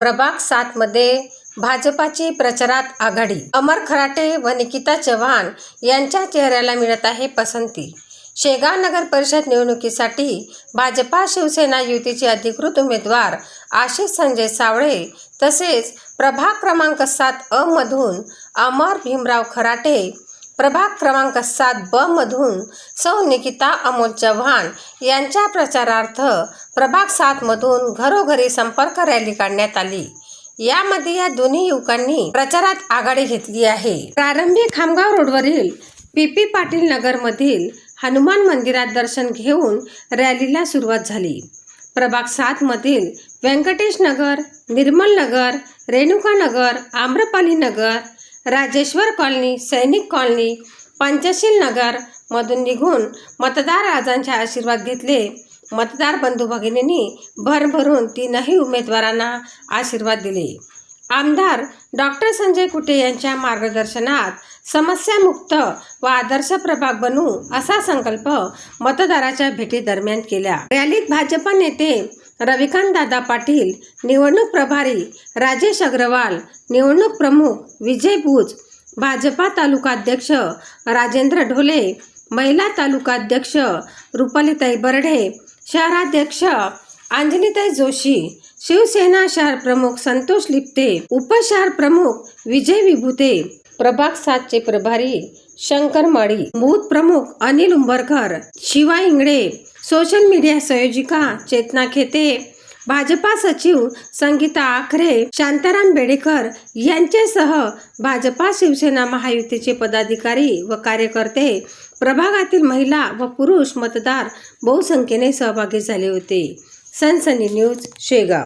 प्रभाग 7 मध्ये भाजपाची प्रचारात आघाडी. अमर खराटे व निकिता चव्हाण यांच्या चेहऱ्याला मिळत आहे पसंती. शेगाव नगर परिषद निवडणुकीसाठी भाजपा शिवसेना युतीचे अधिकृत उमेदवार आशिष संजय सावळे तसेच प्रभाग क्रमांक 7 मधून अमर भीमराव खराटे, प्रभाग क्रमांक 7 मधून सौ निकिता अमोल चव्हाण यांच्या प्रचारार्थ प्रभाग 7 मधून घरोघरी संपर्क रॅली काढण्यात आली. यामध्ये या दोन्ही युवकांनी प्रचारात आघाडी घेतली आहे. प्रारंभी खामगाव रोडवरील पी पाटील नगरमधील हनुमान मंदिरात दर्शन घेऊन रॅलीला सुरुवात झाली. प्रभाग 7 मधील व्यंकटेश नगर, निर्मल नगर, रेणुका नगर, आम्रपाली नगर, राजेश्वर कॉलनी, सैनिक कॉलनी, पंचशील नगर मधून निघून मतदार राजांचे आशीर्वाद घेतले. मतदार बंधू भगिनींनी भरभरून तीनही उमेदवारांना आशीर्वाद दिले. आमदार डॉक्टर संजय कुटे यांच्या मार्गदर्शनात समस्यामुक्त व आदर्श प्रभाग बनवू असा संकल्प मतदाराच्या भेटी दरम्यान केला. रॅलीत भाजपा नेते रविकांत दादा पाटील, निवडणूक प्रभारी राजेश अग्रवाल, निवडणूक प्रमुख विजय बुच, भाजपा तालुकाध्यक्ष राजेंद्र ढोले, महिला तालुकाध्यक्ष रुपालीताई बर्डे, शहराध्यक्ष अंजलीताई जोशी, शिवसेना शहर प्रमुख संतोष लिप्ते, उपशहर प्रमुख विजय विभूते, प्रभाग 7 चे प्रभारी शंकर माळी, बूथ प्रमुख अनिल उंबरकर, शिवा इंगळे, सोशल मीडिया संयोजिका चेतना खेते, भाजपा सचिव संगीता आखरे, शांताराम बेडेकर यांच्यासह भाजपा शिवसेना महायुतीचे पदाधिकारी व कार्यकर्ते, प्रभागातील महिला व पुरुष मतदार बहुसंख्येने सहभागी झाले होते. सनसनी न्यूज शेगाव.